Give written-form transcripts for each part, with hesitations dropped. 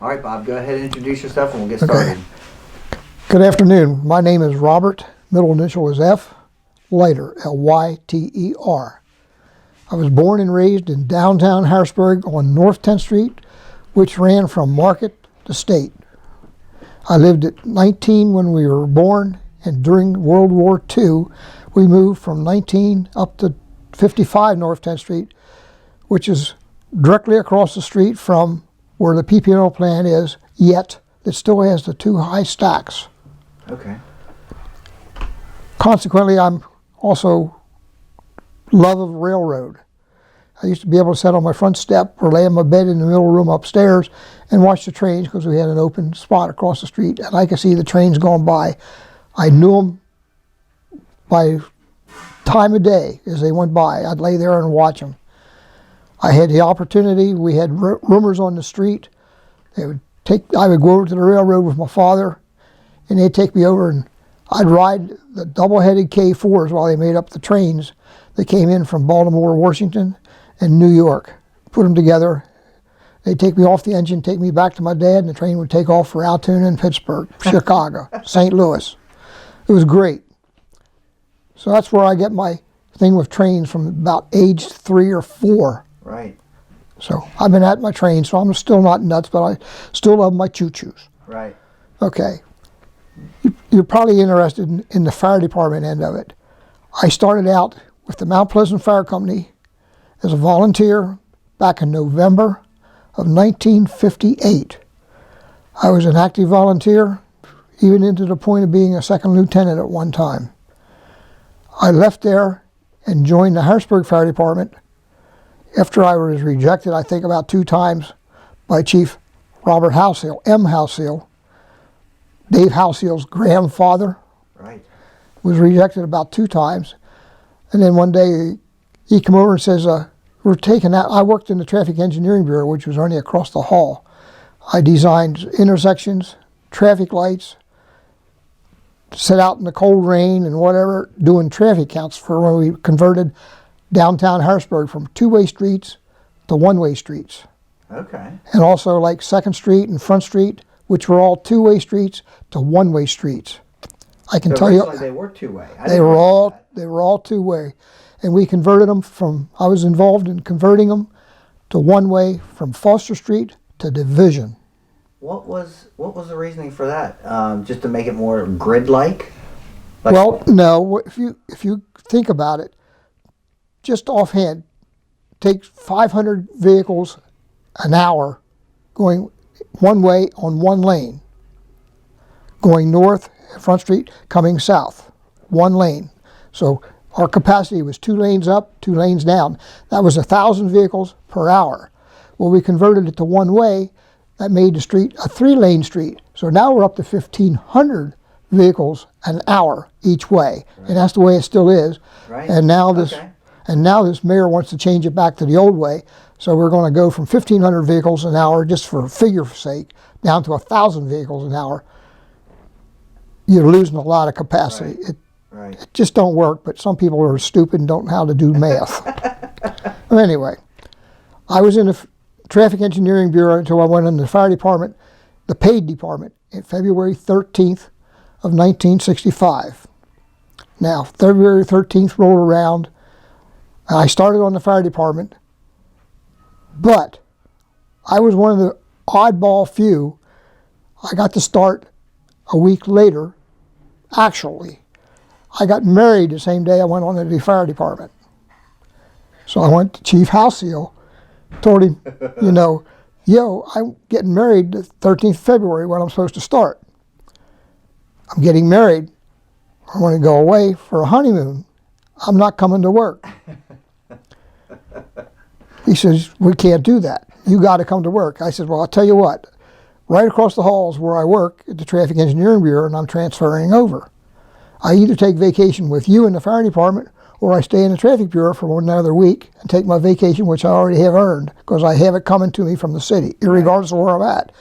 All right, Bob, go ahead and introduce yourself and we'll get started. Good afternoon. My name is Robert. Middle initial is F. Lyter, L-Y-T-E-R. I was born and raised in downtown Harrisburg on North 10th Street, which ran from Market to State. I lived at 19 when we were born, and during World War II, we moved from 19 up to 55 North 10th Street, which is directly across the street from where the PP&O plant is, yet it still has the two high stacks. Okay. Consequently, I'm also love of railroad. I used to be able to sit on my front step or lay in my bed in the middle room upstairs and watch the trains because we had an open spot across the street and I could see the trains going by. I knew them by time of day as they went by. I'd lay there and watch them. I had the opportunity. We had roomers on the street. I would go over to the railroad with my father, and they'd take me over, and I'd ride the double-headed K4s while they made up the trains that came in from Baltimore, Washington, and New York. Put them together. They'd take me off the engine, take me back to my dad, and the train would take off for Altoona and Pittsburgh, Chicago, St. Louis. It was great. So that's where I get my thing with trains from about age 3 or 4. Right. So I've been at my train, so I'm still not nuts, but I still love my choo-choos. Right. Okay. You're probably interested in the fire department end of it. I started out with the Mount Pleasant Fire Company as a volunteer back in November of 1958. I was an active volunteer, even into the point of being a second lieutenant at one time. I left there and joined the Harrisburg Fire Department after I was rejected, I think about 2 times, by Chief Robert Halsell, M. Halsell. Dave Halsell's grandfather. Right. Was rejected about 2 times. And then one day he came over and says, we're taking out, I worked in the Traffic Engineering Bureau, which was only across the hall. I designed intersections, traffic lights, sit out in the cold rain and whatever, doing traffic counts for when we converted downtown Harrisburg from 2-way streets to 1-way streets. Okay. And also like 2nd Street and Front Street, which were all 2-way streets to 1-way streets. I can tell you, they were 2-way. They were all 2-way, and we converted them from. I was involved in converting them to 1-way from Foster Street to Division. What was the reasoning for that? Just to make it more grid-like? Well, no. If you think about it, just offhand, take 500 vehicles an hour going one way on one lane, going north, Front Street, coming south, one lane. So our capacity was 2 lanes up, 2 lanes down. That was 1,000 vehicles per hour. Well, we converted it to 1-way. That made the street a 3-lane street. So now we're up to 1,500 vehicles an hour each way, right. And that's the way it still is. Right. And now this mayor wants to change it back to the old way. So we're going to go from 1,500 vehicles an hour, just for figure's sake, down to 1,000 vehicles an hour. You're losing a lot of capacity. Right. It just don't work, but some people are stupid and don't know how to do math. Anyway, I was in the Traffic Engineering Bureau until I went in the fire department, the paid department, in February 13th of 1965. Now, February 13th rolled around, and I started on the fire department, but I was one of the oddball few. I got to start a week later, actually. I got married the same day I went on to the fire department. So I went to Chief Halsell, told him, I'm getting married the 13th of February when I'm supposed to start. I'm getting married. I want to go away for a honeymoon. I'm not coming to work. He says, we can't do that. You got to come to work. I said, well, I'll tell you what. Right across the hall is where I work at the Traffic Engineering Bureau, and I'm transferring over. I either take vacation with you in the fire department, or I stay in the Traffic Bureau for another week and take my vacation, which I already have earned, because I have it coming to me from the city, regardless of where I'm at.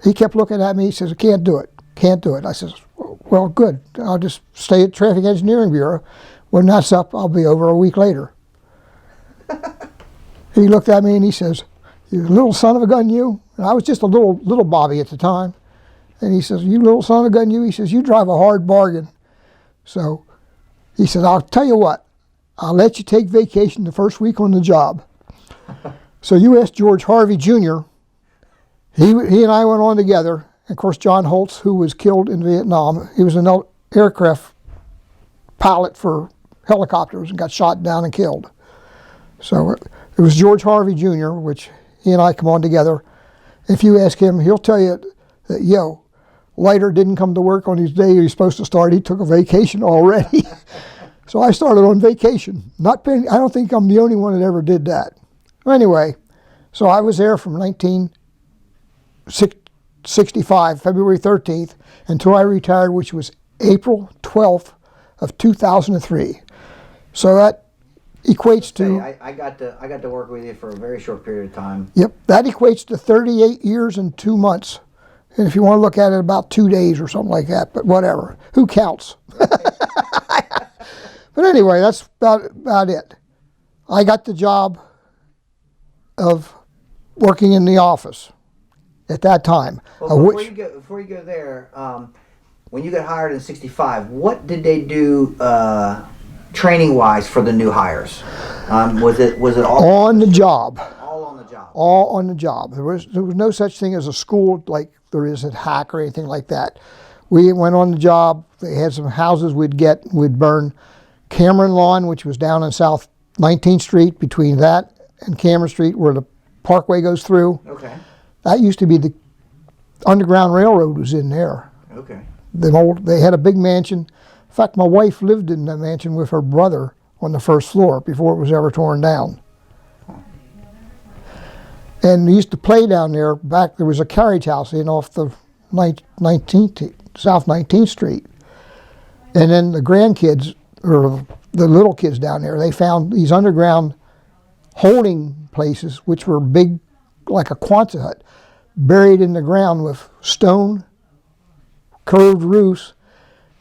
He kept looking at me. He says, I can't do it. Can't do it. I says, well, good. I'll just stay at Traffic Engineering Bureau. When that's up, I'll be over a week later. He looked at me and he says, You little son of a gun, you. And I was just a little Bobby at the time. And he says, you little son of a gun, you. He says, you drive a hard bargain. So he says, I'll tell you what. I'll let you take vacation the first week on the job. So U.S. George Harvey Jr., he and I went on together. And of course, John Holtz, who was killed in Vietnam, he was an aircraft pilot for helicopters and got shot down and killed. So it was George Harvey Jr., which he and I come on together. If you ask him, he'll tell you that, Lyter didn't come to work on his day he was supposed to start. He took a vacation already. So I started on vacation. Not paying, I don't think I'm the only one that ever did that. Anyway, so I was there from 1965, February 13th, until I retired, which was April 12th of 2003. So that equates to... I got to work with you for a very short period of time. Yep, that equates to 38 years and 2 months. And if you want to look at it, about 2 days or something like that, but whatever. Who counts? But anyway, that's about it. I got the job of working in the office at that time. Well, before you go there, when you got hired in '65, what did they do training-wise for the new hires? Was it all on the job? All on the job. All on the job. There was no such thing as a school like there is at Hack or anything like that. We went on the job. They had some houses we'd burn. Cameron Lawn, which was down on South 19th Street, between that and Cameron Street, where the parkway goes through. Okay. That used to be the Underground Railroad was in there. Okay. They had a big mansion. In fact, my wife lived in that mansion with her brother on the first floor before it was ever torn down. And we used to play down there. There was a carriage house in off the South 19th Street. And then the grandkids, or the little kids down there, they found these underground holding places, which were big, like a Quonset hut, buried in the ground with stone, curved roofs,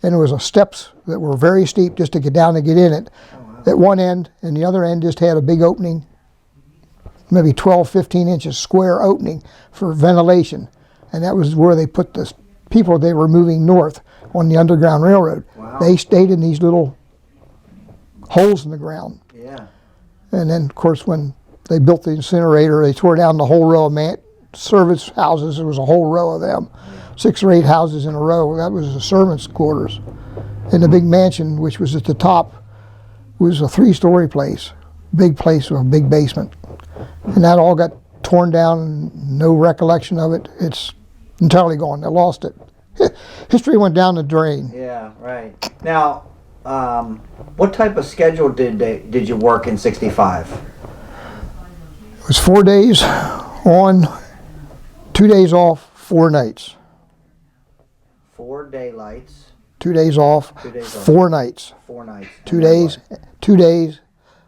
and there was steps that were very steep just to get down to get in it. Oh, wow. At one end, and the other end just had a big opening, maybe 12, 15 inches square opening for ventilation. And that was where they put the people they were moving north on the Underground Railroad. Wow. They stayed in these little holes in the ground. Yeah. And then, of course, when they built the incinerator, they tore down the whole row of service houses. There was a whole row of them, 6 or 8 houses in a row. That was the servants' quarters. And the big mansion, which was at the top, was a 3-story place, big place with a big basement. And that all got torn down, no recollection of it. It's entirely gone. They lost it. History went down the drain. Yeah, right. Now, what type of schedule did you work in '65? It was 4 days on, 2 days off, 4 nights. 4 daylights. 2 days off, 2 days off. 4 nights. 4 nights. 2 days, 2 days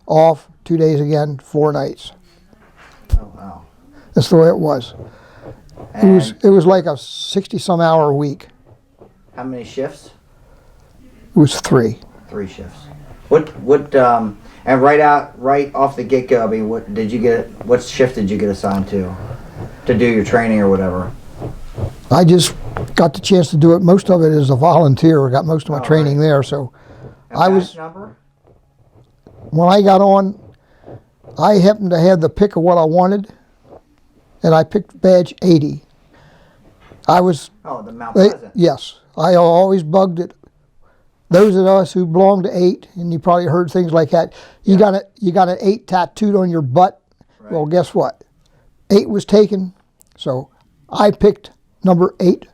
off, 2 days again, 4 nights. Oh wow. That's the way it was. It was like a 60-some hour week. How many shifts? It was 3. 3 shifts. And right off the get-go, I mean, what shift did you get assigned to do your training or whatever? I just got the chance to do it. Most of it as a volunteer. I got most of my training there. So badge number? When I got on, I happened to have the pick of what I wanted, and I picked badge 80. I was... Oh, the Mount Pleasant. Yes. I always bugged it. Those of us who belong to 8, and you probably heard things like that, you got an 8 tattooed on your butt. Right. Well, guess what? 8 was taken, so I picked number 80,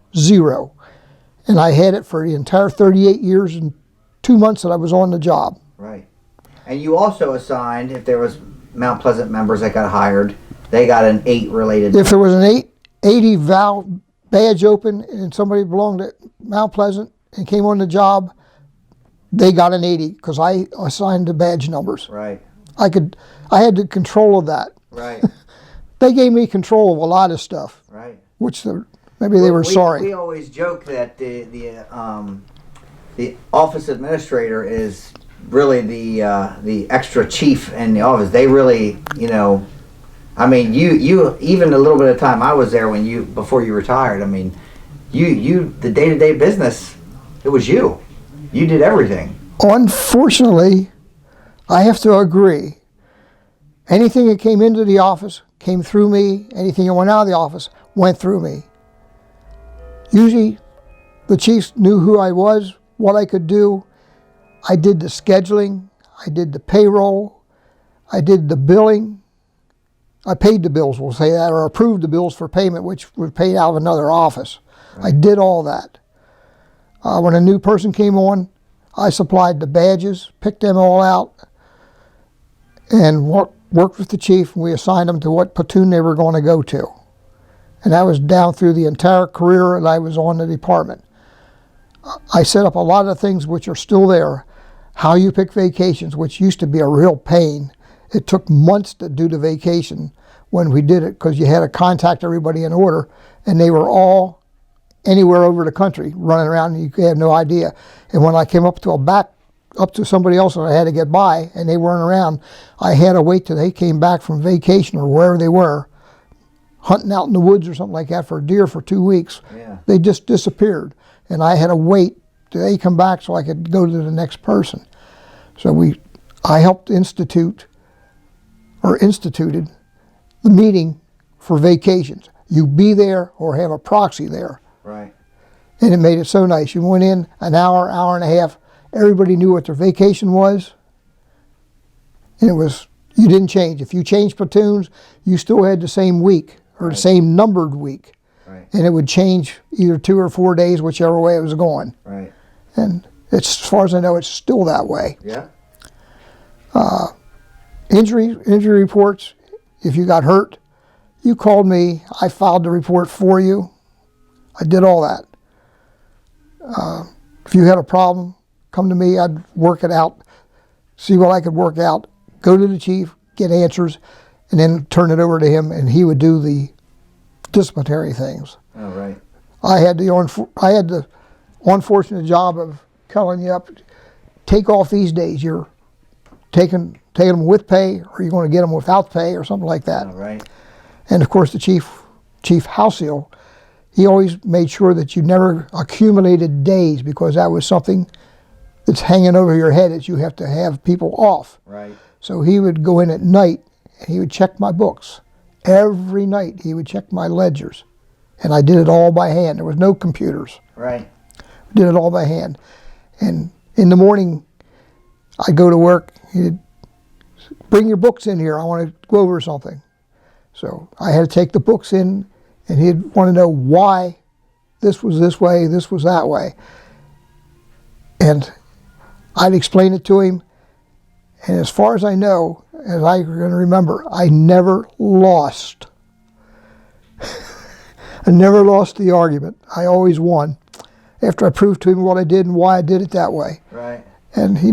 and I had it for the entire 38 years and 2 months that I was on the job. Right. And you also assigned, if there was Mount Pleasant members that got hired, they got an 8 related. If there was an 80 badge open and somebody belonged to Mount Pleasant and came on the job, they got an 80 because I assigned the badge numbers. Right. I had the control of that. Right. They gave me control of a lot of stuff. Right. Which maybe they were sorry. We always joke that the office administrator is really the extra chief in the office. They really, I mean, you even a little bit of time I was there when before you retired. I mean, you the day-to-day business, it was you. You did everything. Unfortunately, I have to agree. Anything that came into the office came through me. Anything that went out of the office went through me. Usually, the chiefs knew who I was, what I could do. I did the scheduling. I did the payroll. I did the billing. I paid the bills, we'll say that, or approved the bills for payment, which were paid out of another office. Right. I did all that. When a new person came on, I supplied the badges, picked them all out, and worked with the chief, and we assigned them to what platoon they were going to go to. And that was down through the entire career that I was on the department. I set up a lot of things which are still there. How you pick vacations, which used to be a real pain. It took months to do the vacation when we did it, because you had to contact everybody in order, and they were all anywhere over the country running around, and you had no idea. And when I came up to somebody else that I had to get by, and they weren't around, I had to wait till they came back from vacation or wherever they were, hunting out in the woods or something like that for a deer for 2 weeks. Yeah. They just disappeared, and I had to wait till they come back so I could go to the next person. So I helped instituted the meeting for vacations. You be there or have a proxy there. Right. And it made it so nice. You went in an hour, hour and a half. Everybody knew what their vacation was. And you didn't change. If you changed platoons, you still had the same week or the same numbered week. Right. And it would change either 2 or 4 days, whichever way it was going. Right. And as far as I know, it's still that way. Yeah. Injury reports, if you got hurt, you called me. I filed the report for you. I did all that. If you had a problem, come to me. I'd work it out, see what I could work out, go to the chief, get answers, and then turn it over to him, and he would do the disciplinary things. Oh, right. I had the unfortunate job of calling you up, take off these days. You're taking them with pay, or you're going to get them without pay, or something like that. Oh, right. And of course, the chief house seal, he always made sure that you never accumulated days, because that was something that's hanging over your head, that you have to have people off. Right. So he would go in at night and he would check my books. Every night he would check my ledgers. And I did it all by hand. There was no computers. Right. Did it all by hand. And in the morning, I'd go to work. He'd bring your books in here. I want to go over something. So I had to take the books in, and he'd want to know why this was this way, this was that way. And I'd explain it to him. And as far as I know, as I can remember, I never lost. I never lost the argument. I always won, after I proved to him what I did and why I did it that way. Right. And he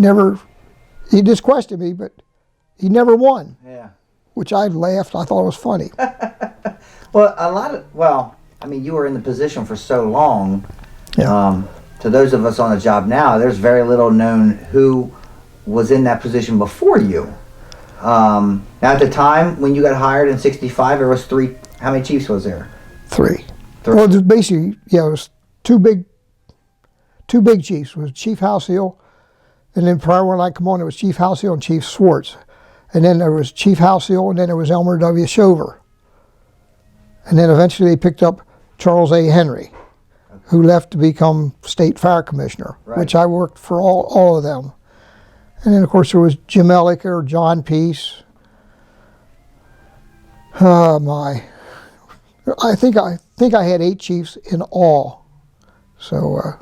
just questioned me, but he never won. Yeah. Which I laughed. I thought it was funny. Well, I mean, you were in the position for so long. Yeah. To those of us on the job now, there's very little known who was in that position before you. Now, at the time when you got hired in '65, there was 3. How many chiefs was there? 3. Well, there's basically, it was two big chiefs. It was Chief Halseel, and then prior when I come on, it was Chief Halseel and Chief Swartz. And then there was Chief Halseel, and then there was Elmer W. Shover. And then eventually they picked up Charles A. Henry, who left to become State Fire Commissioner, right, which I worked for all of them. And then, of course, there was Jim Ellicker, John Peace. Oh, my. I think I had 8 chiefs in all. So,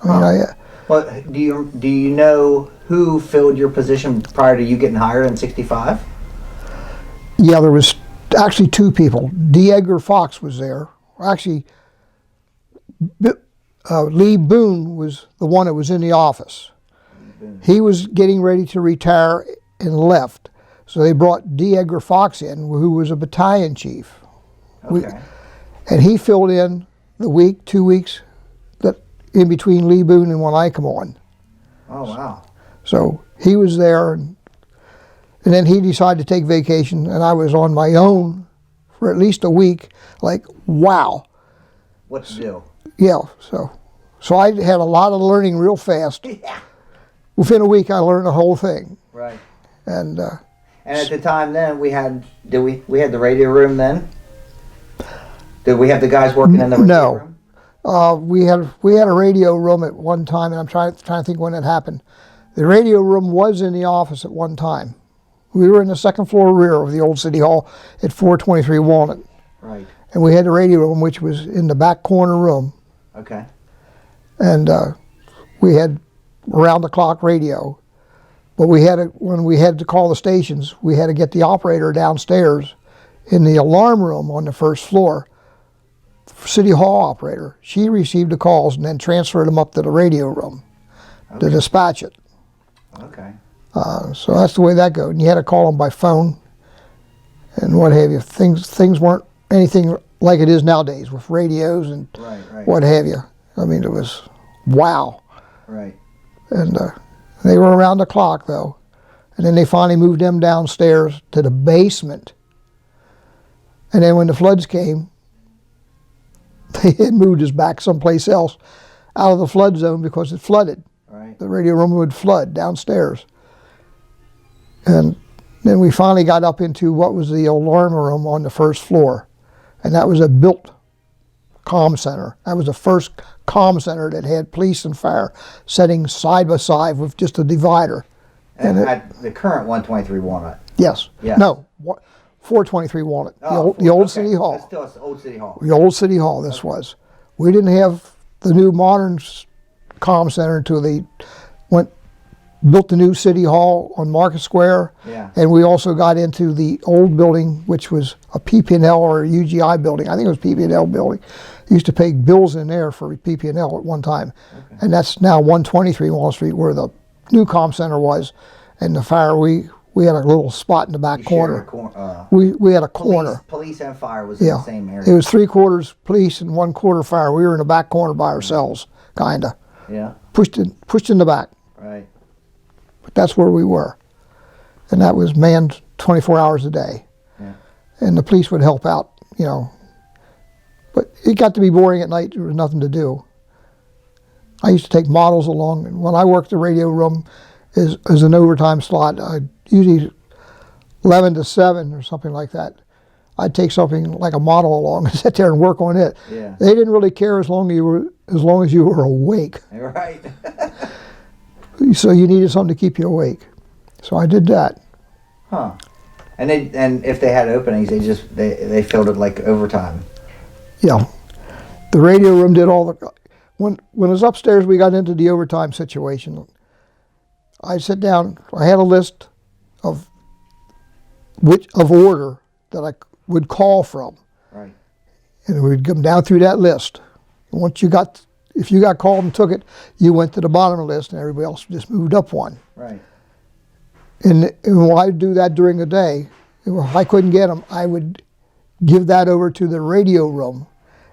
Well, do you know who filled your position prior to you getting hired in '65? Yeah, there was actually 2 people. D. Edgar Fox was there. Actually, Lee Boone was the one that was in the office. He was getting ready to retire and left. So they brought D. Edgar Fox in, who was a battalion chief. Okay. And he filled in the week, 2 weeks, that in between Lee Boone and when I come on. Oh, wow. So he was there, and And then he decided to take vacation, and I was on my own for at least a week. Like, wow. What to do? Yeah, so I had a lot of learning real fast. Yeah. Within a week, I learned the whole thing. Right. And at the time then, we had the radio room then? Did we have the guys working in the radio room? No. We had a radio room at one time, and I'm trying to think when it happened. The radio room was in the office at one time. We were in the second floor rear of the old City Hall at 423 Walnut. Right. And we had the radio room, which was in the back corner room. Okay. And we had around-the-clock radio. But when we had to call the stations, we had to get the operator downstairs in the alarm room on the first floor. City Hall operator. She received the calls and then transferred them up to the radio room to dispatch it. Okay. So that's the way that goes. And you had to call them by phone and what have you. Things weren't anything like it is nowadays with radios and right. what have you. I mean, it was wow. Right. And they were around the clock, though. And then they finally moved them downstairs to the basement. And then when the floods came, they had moved us back someplace else out of the flood zone because it flooded. Right. The radio room would flood downstairs. And then we finally got up into what was the alarm room on the first floor. And that was a built comm center. That was the first comm center that had police and fire sitting side by side with just a divider. And at the current 123 Walnut? Yes. Yes. No, 423 Walnut, the old City Hall. That's still old City Hall. The old City Hall, this was. We didn't have the new modern comm center until they built the new City Hall on Market Square. Yeah. And we also got into the old building, which was a PP&L or a UGI building. I think it was PP&L building. Used to pay bills in there for PP&L at one time. Okay. And that's now 123 Wall Street where the new comm center was. And the fire, we had a little spot in the back corner. We had a corner. Police and fire was in the same area. It was 3/4 police and 1/4 fire. We were in the back corner by ourselves, kinda. Yeah. Pushed in the back. Right. But that's where we were. And that was manned 24 hours a day. Yeah. And the police would help out, But it got to be boring at night. There was nothing to do. I used to take models along. And when I worked the radio room as an overtime slot, I'd usually 11 to 7 or something like that. I'd take something like a model along and sit there and work on it. Yeah. They didn't really care as long as you were awake. Right. So you needed something to keep you awake. So I did that. Huh. And if they had openings, they filled it like overtime. Yeah. The radio room did all the... When it was upstairs, we got into the overtime situation. I'd sit down. I had a list of order that I would call from. Right. And we'd come down through that list. If you got called and took it, you went to the bottom of the list, and everybody else just moved up one. Right. And when I'd do that during the day, if I couldn't get them, I would give that over to the radio room,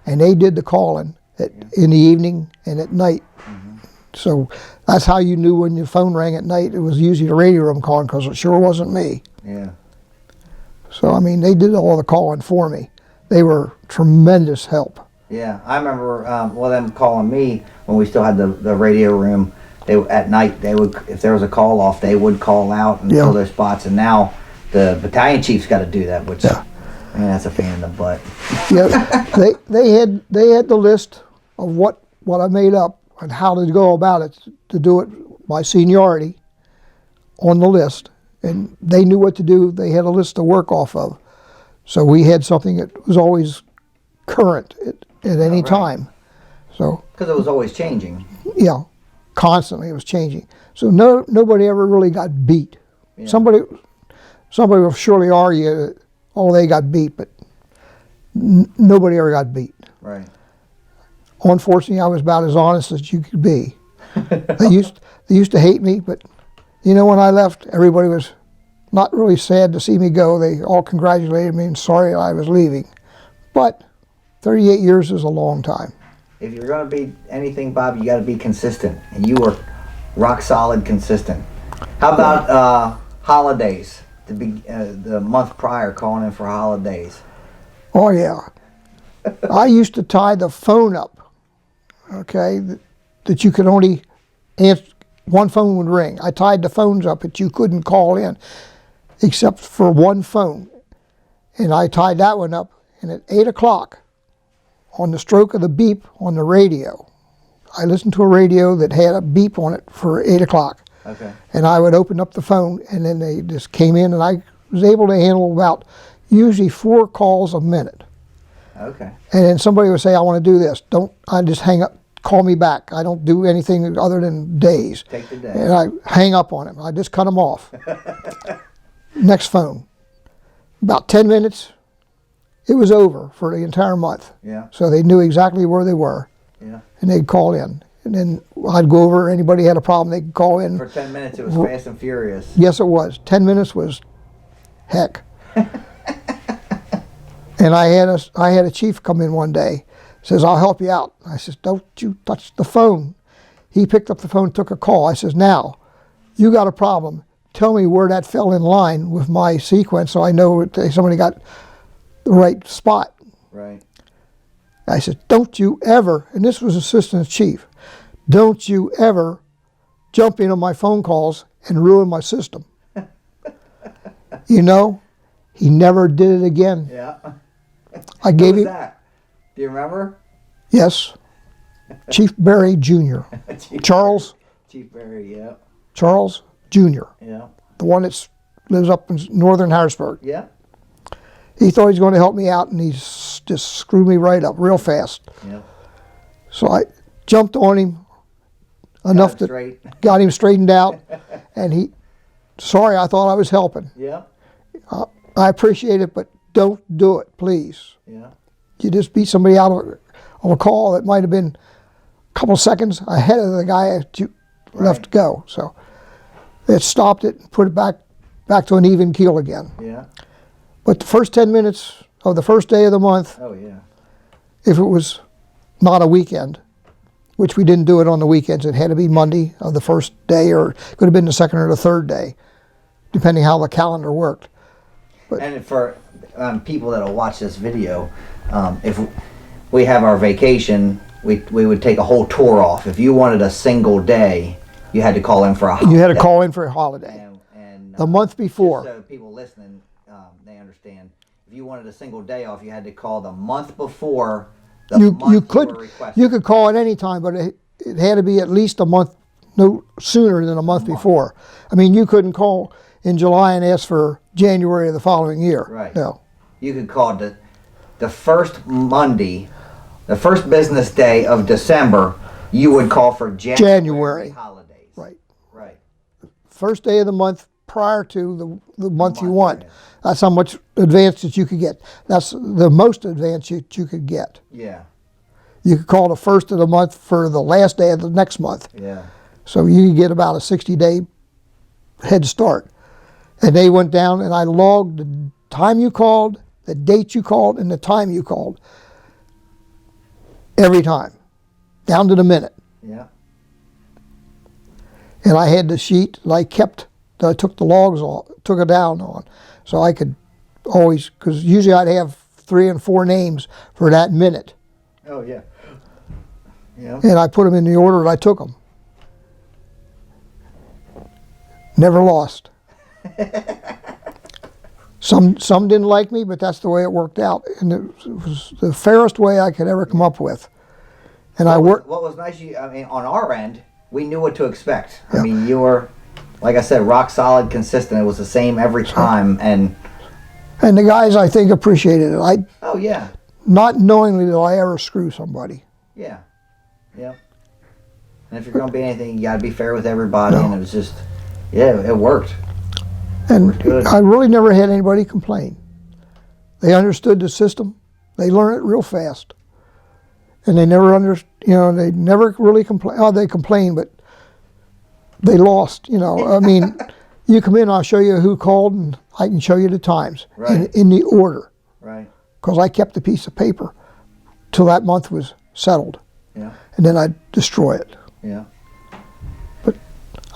and they did the calling in the evening and at night. Mm-hmm. So that's how you knew when your phone rang at night. It was usually the radio room calling because it sure wasn't me. Yeah. So, I mean, they did all the calling for me. They were tremendous help. Yeah, I remember them calling me when we still had the radio room. At night, they would, if there was a call off, they would call out and fill those spots. And now the battalion chief's got to do that, which that's a pain in the butt. Yeah, they had the list of what I made up and how to go about it, to do it by seniority on the list. And they knew what to do. They had a list to work off of. So we had something that was always current at any time. So because it was always changing. Yeah, constantly it was changing. So nobody ever really got beat. Yeah. Somebody will surely argue that, they got beat, but nobody ever got beat. Right. Unfortunately, I was about as honest as you could be. They used to hate me, but when I left, everybody was not really sad to see me go. They all congratulated me and sorry I was leaving. But 38 years is a long time. If you're going to be anything, Bob, you got to be consistent. And you were rock solid consistent. How about holidays? the month prior calling in for holidays. Oh yeah. I used to tie the phone up, okay, that you could only answer, one phone would ring. I tied the phones up that you couldn't call in except for one phone. And I tied that one up, and at 8 o'clock, on the stroke of the beep on the radio, I listened to a radio that had a beep on it for 8 o'clock. Okay. And I would open up the phone, and then they just came in, and I was able to handle about usually 4 calls a minute. Okay. And then somebody would say, I want to do this. I just hang up, call me back. I don't do anything other than days. Take the day. And I hang up on him. I just cut him off. Next phone. About 10 minutes, it was over for the entire month. Yeah. So they knew exactly where they were. Yeah. And they'd call in. And then I'd go over, anybody had a problem, they'd call in. For 10 minutes, it was fast and furious. Yes, it was. 10 minutes was heck. And I had a chief come in one day, says, I'll help you out. I says, don't you touch the phone. He picked up the phone, took a call. I says, now, you got a problem. Tell me where that fell in line with my sequence so I know that somebody got the right spot. Right. I said, don't you ever, and this was assistant chief, don't you ever jump in on my phone calls and ruin my system. You know, he never did it again. Yeah. I gave Who was him, that? Do you remember? yes, Chief Barry Jr., Charles, Chief Barry, yeah. Charles Jr., Yeah. the one that lives up in northern Harrisburg. Yeah. He thought he was going to help me out, and he just screwed me right up real fast. Yeah. So I jumped on him enough Got it that straight. got him straightened out, and he, sorry, I thought I was helping. Yeah. I appreciate it, but don't do it, please. Yeah. You just beat somebody out of a call that might have been a couple seconds ahead of the guy that you left to go. So it stopped it and put it back to an even keel again. Yeah. But the first 10 minutes of the first day of the month, Oh, yeah. if it was not a weekend, which we didn't do it on the weekends, it had to be Monday of the first day, or it could have been the second or the third day, depending how the calendar worked. And for people that'll watch this video, if we have our vacation, we would take a whole tour off. If you wanted a single day, you had to call in for a holiday. You had to call in for a holiday. And The month before. Just so people listening, they understand. If you wanted a single day off, you had to call the month before the month You you could were requesting. you could call at any time, but it had to be at least a month, no sooner than a month before. I mean, you couldn't call in July and ask for January of the following year. Right. No. You could call the first Monday, the first business day of December. You would call for January holidays. Right. Right. First day of the month prior to the month you month, want. right. That's how much advance that you could get. That's the most advance you could get. Yeah. You could call the first of the month for the last day of the next month. Yeah. So you could get about a 60-day head start. And they went down, and I logged the time you called, the date you called, and the time you called. Every time. Down to the minute. Yeah. And I had the sheet that I took the logs off, took it down on. So I could always, because usually I'd have 3 and 4 names for that minute. Oh yeah. Yeah. And I put them in the order that I took them. Never lost. Some didn't like me, but that's the way it worked out, and it was the fairest way I could ever come up with. And What was nice, on our end, we knew what to expect. Yeah. I mean, you were, like I said, rock solid, consistent. It was the same every time, and the guys, I think, appreciated it. oh yeah, Not knowingly did I ever screw somebody. yeah, yeah. And if you're gonna be anything, you gotta be fair with everybody, and it was just, yeah, it worked. And Good. I really never had anybody complain. They understood the system. They learned it real fast. And they never they never really complain. Oh, they complained, but they lost, I mean, you come in, I'll show you who called, and I can show you the times Right. in the order. Right. Because I kept a piece of paper till that month was settled. Yeah. And then I'd destroy it. Yeah.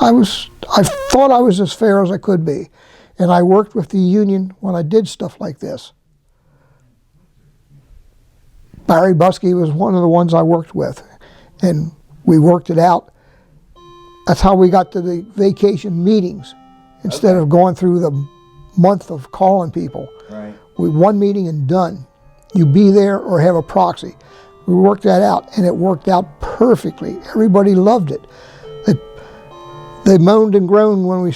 I thought I was as fair as I could be. And I worked with the union when I did stuff like this. Barry Buskey was one of the ones I worked with, and we worked it out. That's how we got to the vacation meetings. Instead of going through the month of calling people. Right. We one meeting and done. You be there or have a proxy. We worked that out, and it worked out perfectly. Everybody loved it. They moaned and groaned when we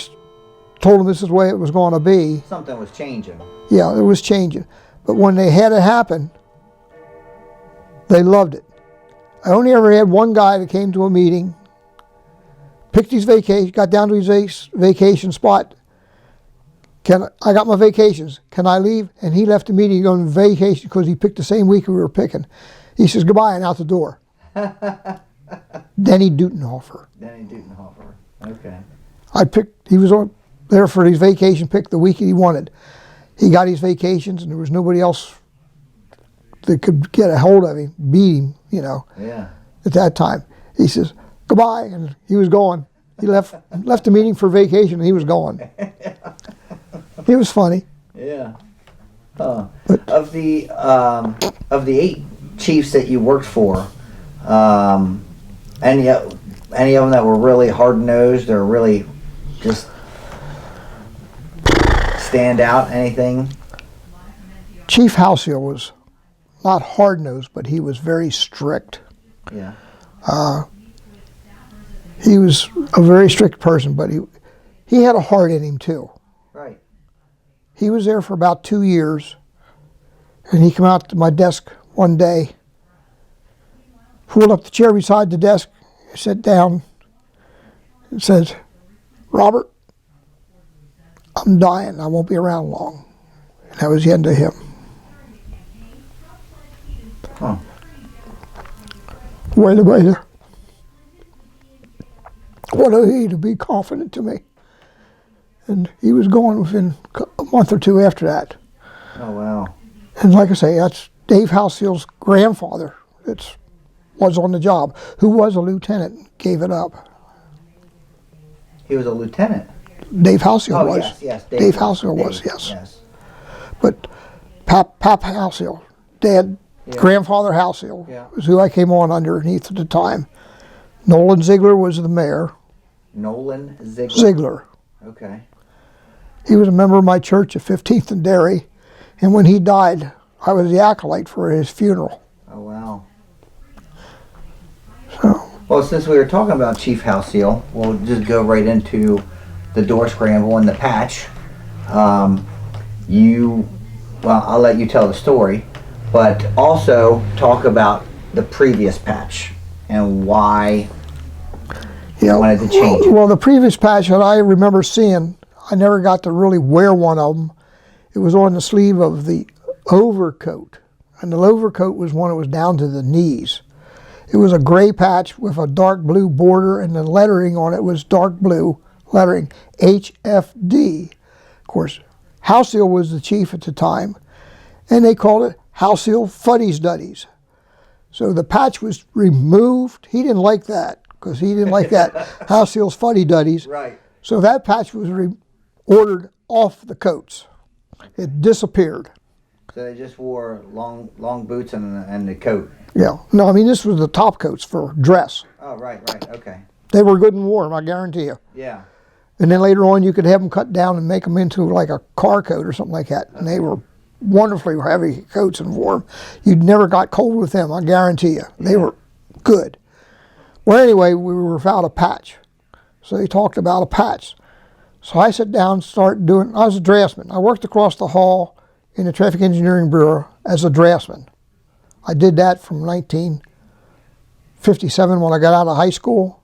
told them this is the way it was going to be. Something was changing. Yeah, it was changing. But when they had it happen, they loved it. I only ever had one guy that came to a meeting, picked his vacation, got down to his vacation spot. I got my vacations. Can I leave? And he left the meeting going on vacation because he picked the same week we were picking. He says goodbye and out the door. Denny Dutenhofer. Denny Dutenhofer. Okay. He was there for his vacation, picked the week he wanted. He got his vacations, and there was nobody else that could get a hold of him, beat him, Yeah. at that time. He says, goodbye, and he was gone. He left the meeting for vacation, and he was gone. It was funny. Yeah. Of the 8 chiefs that you worked for, any of them that were really hard nosed or really just stand out? Anything? Chief Halcyon was not hard nosed, but he was very strict. Yeah. He was a very strict person, but he had a heart in him too. Right. He was there for about 2 years, and he came out to my desk one day, pulled up the chair beside the desk, sat down, and said, Robert, I'm dying. I won't be around long. And that was the end of him. Huh. Wait a minute. Wanted he to be confident to me. And he was gone within a month or two after that. Oh, wow. And like I say, that's Dave Halcyon's grandfather that was on the job, who was a lieutenant, gave it up. He was a lieutenant? Dave Halcyon was. Yes. Dave Halcyon was, yes. Yes. But Pap Halcyon, Dad, grandfather Halcyon, was who I came on underneath at the time. Nolan Ziegler was the mayor. Nolan Ziegler? Ziegler. Okay. He was a member of my church at 15th and Dairy, and when he died, I was the acolyte for his funeral. Oh, wow. So, well, since we were talking about Chief Halcyon, we'll just go right into the door scramble and the patch. I'll let you tell the story, but also talk about the previous patch and why you wanted to change it. Well, the previous patch that I remember seeing, I never got to really wear one of them. It was on the sleeve of the overcoat, and the overcoat was one that was down to the knees. It was a gray patch with a dark blue border, and the lettering on it was dark blue lettering, HFD. Of course, Halcyon was the chief at the time, and they called it Halcyon Fuddies Duddies. So the patch was removed. He didn't like that, because he didn't like that Halcyon's Fuddy Duddies. Right. So that patch was ordered off the coats. It disappeared. So they just wore long boots and the coat. Yeah. No, I mean, this was the top coats for dress. Oh, right, okay. They were good and warm, I guarantee you. Yeah. And then later on, you could have them cut down and make them into like a car coat or something like that. And they were wonderfully heavy coats and warm. You never got cold with them, I guarantee you. They were good. Well, anyway, we were without a patch. So they talked about a patch. So I sat down and started doing, I was a draftsman. I worked across the hall in the Traffic Engineering Bureau as a draftsman. I did that from 1957 when I got out of high school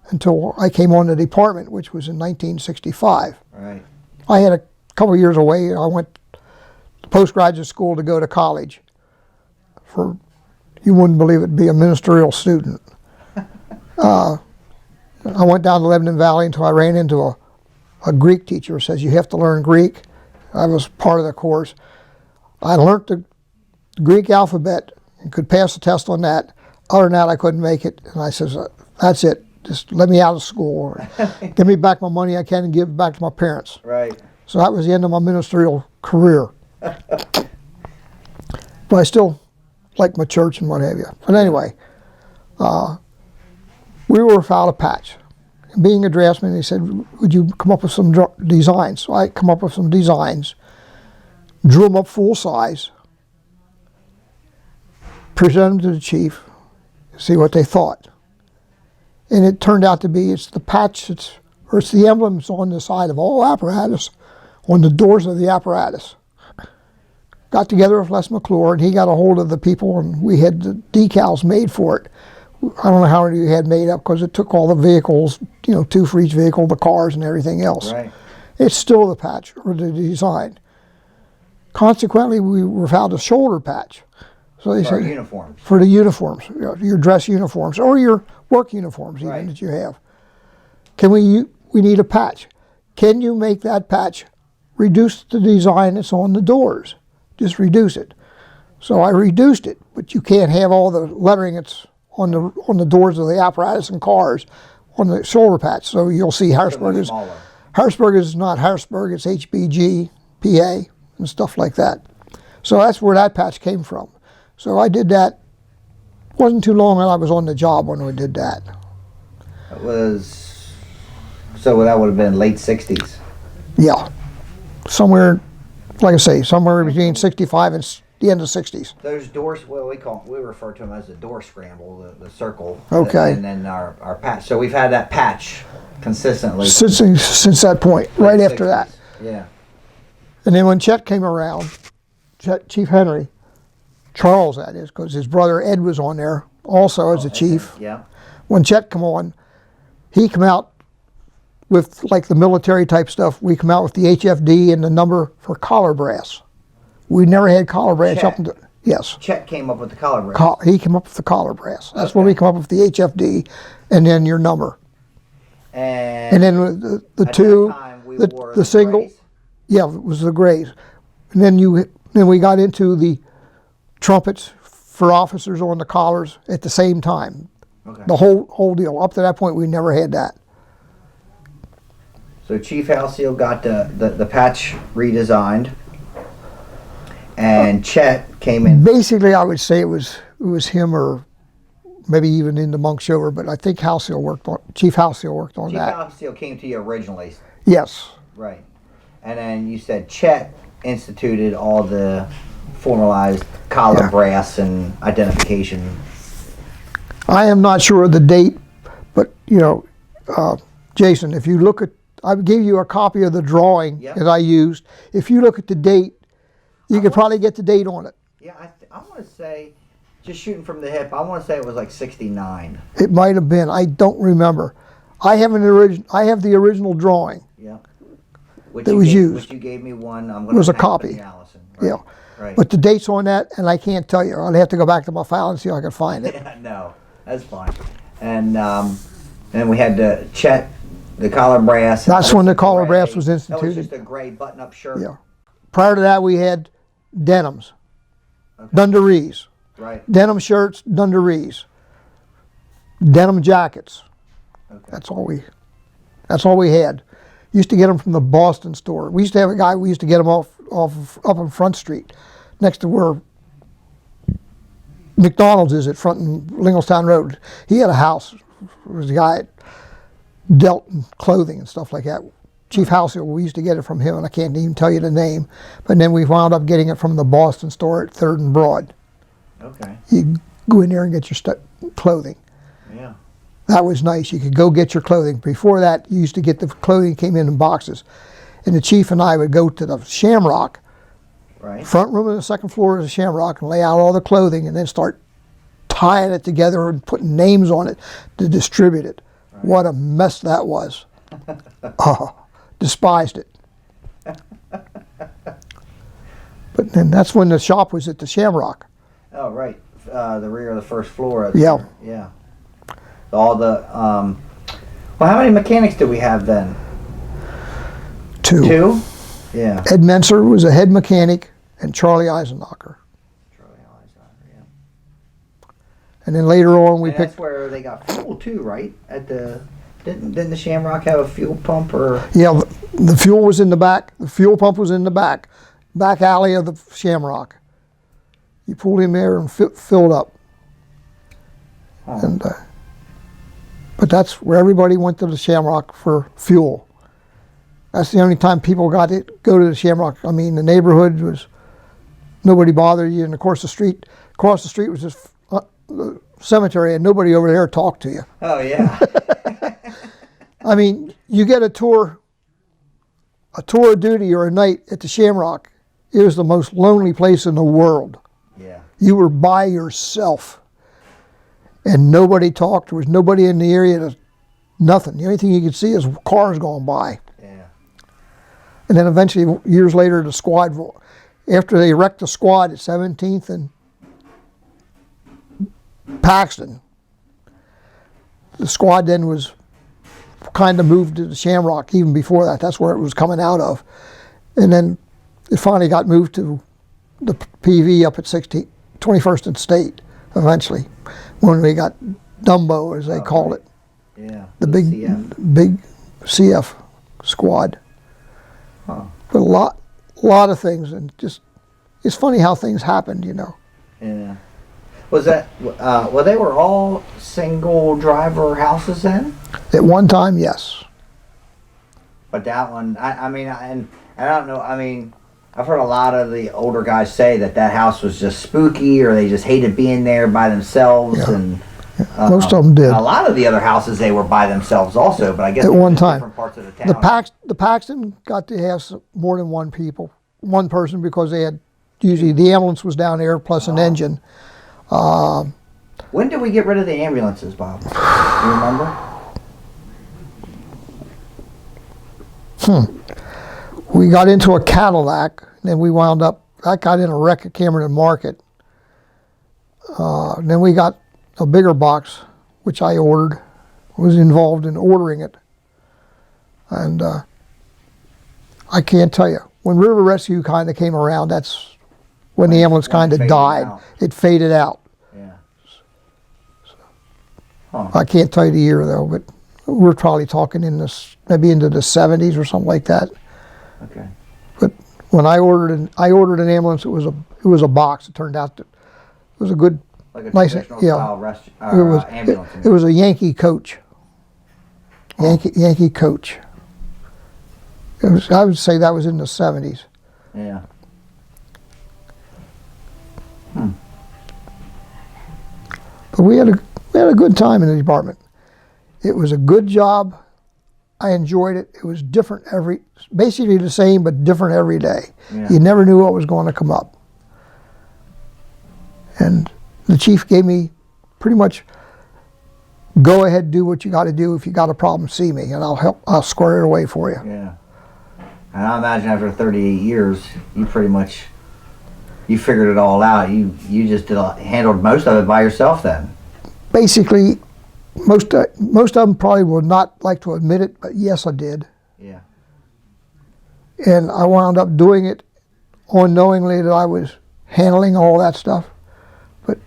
until I came on the department, which was in 1965. Right. I had a couple of years away. I went to postgraduate school to go to college for, you wouldn't believe it, be a ministerial student. I went down to Lebanon Valley until I ran into a Greek teacher who says, you have to learn Greek. I was part of the course. I learned the Greek alphabet and could pass the test on that. Other than that, I couldn't make it. And I says, that's it. Just let me out of school. Or give me back my money I can and give it back to my parents. Right. So that was the end of my ministerial career. But I still like my church and what have you. But anyway, we were without a patch. And being a draftsman, he said, would you come up with some designs? So I come up with some designs, drew them up full size, presented them to the chief, see what they thought. And it turned out to be, it's the patch, it's the emblems on the side of all apparatus, on the doors of the apparatus. Got together with Les McClure, and he got a hold of the people, and we had the decals made for it. I don't know how many we had made up, because it took all the vehicles, 2 for each vehicle, the cars and everything else. Right. It's still the patch, or the design. Consequently, we were without a shoulder patch. So they said, uniforms. For the uniforms, your dress uniforms, or your work uniforms even, right. that you have. We need a patch. Can you make that patch reduce the design that's on the doors? Just reduce it. So I reduced it, but you can't have all the lettering that's on the doors of the apparatus and cars on the shoulder patch. So you'll see Harrisburg is not Harrisburg, it's HBG, PA, and stuff like that. So that's where that patch came from. So I did that. Wasn't too long, and I was on the job when we did that. So that would have been late 60s. Yeah, somewhere, like I say, somewhere between 65 and the end of 60s. Those doors, well, we refer to them as the door scramble, the circle. Okay. And then our patch. So we've had that patch consistently. Since that point, right after 60s. that. Yeah. And then when Chet came around, Chief Henry, Charles that is, because his brother Ed was on there also as a chief. Yeah. When Chet come on, he come out with like the military type stuff. We come out with the HFD and the number for collar brass. We never had collar brass Chet. up until, yes. Chet came up with the collar brass. He came up with the collar brass. That's when we come up with the HFD and then your number. And then the two, that time we wore the single, grays. yeah, it was the grays. And then we got into the trumpets for officers on the collars at the same time. Okay. The whole deal. Up to that point, we never had that. So Chief Halcyon got the patch redesigned, and Chet came in. Basically, I would say it was him, or maybe even into Monk Shover, but I think Chief Halcyon worked on Chief that. Halcyon came to you originally. Yes. Right. And then you said Chet instituted all the formalized collar brass and identification. I am not sure of the date, but Jason, if you look at, I gave you a copy of the drawing that I used. If you look at the date, you could probably get the date on it. Yeah, I want to say, just shooting from the hip, I want to say it was like 69. It might have been. I don't remember. I have I have the original drawing. Yeah. That was used. Which you gave me one. I'm It going was to a copy. Allison. Right. Yeah. Right. But the dates on that, and I can't tell you. I'll have to go back to my file and see if I can find it. No, that's fine. And then we had the Chet, the collar brass. That's when the collar brass was instituted. That was just a gray button-up shirt. Yeah. Prior to that, we had denims, Okay. dungarees, Right. denim shirts, dungarees, denim jackets. Okay. That's all we had. Used to get them from the Boston store. We used to have a guy. We used to get them up on Front Street, next to where McDonald's is at Front and Linglestown Road. He had a house. There was a guy that dealt in clothing and stuff like that. Chief Halcyon, we used to get it from him, and I can't even tell you the name. But then we wound up getting it from the Boston store at 3rd and Broad. Okay. You go in there and get your clothing. Yeah. That was nice. You could go get your clothing. Before that, you used to get the clothing came in boxes. And the chief and I would go to the Shamrock, Right. front room and the second floor of the Shamrock, and lay out all the clothing and then start tying it together and putting names on it to distribute it. Right. What a mess that was. Despised it. But then that's when the shop was at the Shamrock. Oh, right. The rear of the first floor. Yeah. There. Yeah. All the, well, how many mechanics did we have then? Two. Two? Yeah. Ed Menser was a head mechanic, and Charlie Eisenacher. Yeah. And then later on we And picked... that's where they got fuel too, right? At the Didn't the Shamrock have a fuel pump or? Yeah, the fuel was in the back. The fuel pump was in the back alley of the Shamrock. You pulled in there and filled up. Oh. And but that's where everybody went to the Shamrock for fuel. That's the only time people got to go to the Shamrock. I mean, the neighborhood was nobody bothered you, and across the street was just the cemetery, and nobody over there talked to you. Oh yeah. I mean, you get a tour of duty or a night at the Shamrock. It was the most lonely place in the world. Yeah. You were by yourself, and nobody talked. There was nobody in the area. Nothing. The only thing you could see is cars going by. Yeah. And then eventually, years later, the squad, after they wrecked the squad at 17th and Paxton, the squad then was kind of moved to the Shamrock even before that. That's where it was coming out of. And then it finally got moved to the PV up at 21st and State eventually, when we got Dumbo, as they called it. Yeah. The big CF squad. Huh. But a lot of things, and just, it's funny how things happened, you know. Yeah. Was that, well, they were all single driver houses then? At one time, yes. But that one, I mean, and I don't know, I mean, I've heard a lot of the older guys say that house was just spooky, or they just hated being there by themselves. Yeah. And Most of them did. and a lot of the other houses, they were by themselves also, but I guess At they were one in time. different parts of the town. The Paxton got to have more than one person, because they had, usually the ambulance was down there plus an engine. When did we get rid of the ambulances, Bob? Do you remember? We got into a Cadillac, and then we wound up, I got in a wreck at Cameron Market. Then we got a bigger box, which I ordered, was involved in ordering it. And I can't tell you, when River Rescue kind of came around, that's when the ambulance kind of died. It faded out. Yeah. Huh. I can't tell you the year though, but we're probably talking in this, maybe into the 70s or something like that. Okay. But when I ordered an ambulance, it was a box. It turned out that it was a good, Like a nice, traditional yeah. style ambulance. It was a Yankee coach. Yankee coach. It was, I would say that was in the 70s. Yeah. But we had a good time in the department. It was a good job. I enjoyed it. It was different basically the same, but different every day. Yeah. You never knew what was going to come up. And the chief gave me pretty much, go ahead, do what you got to do. If you got a problem, see me, and I'll square it away for you. Yeah. And I imagine after 38 years, you pretty much, you figured it all out. You just handled most of it by yourself then. Basically, most of them probably would not like to admit it, but yes, I did. Yeah. And I wound up doing it unknowingly, that I was handling all that stuff. But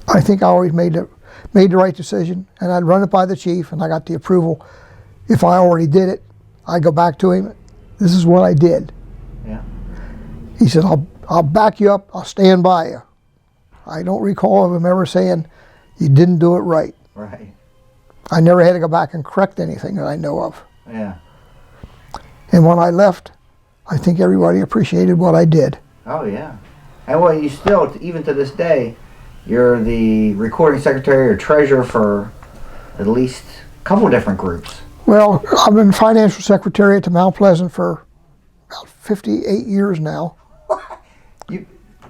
I think I always made the right decision, and I'd run it by the chief, and I got the approval. If I already did it, I go back to him. This is what I did. Yeah. He said, I'll back you up. I'll stand by you. I don't recall of him ever saying, you didn't do it right. Right. I never had to go back and correct anything that I know of. Yeah. And when I left, I think everybody appreciated what I did. Oh yeah. And well, you still, even to this day, you're the recording secretary or treasurer for at least a couple different groups. Well, I've been financial secretary to Mount Pleasant for about 58 years now.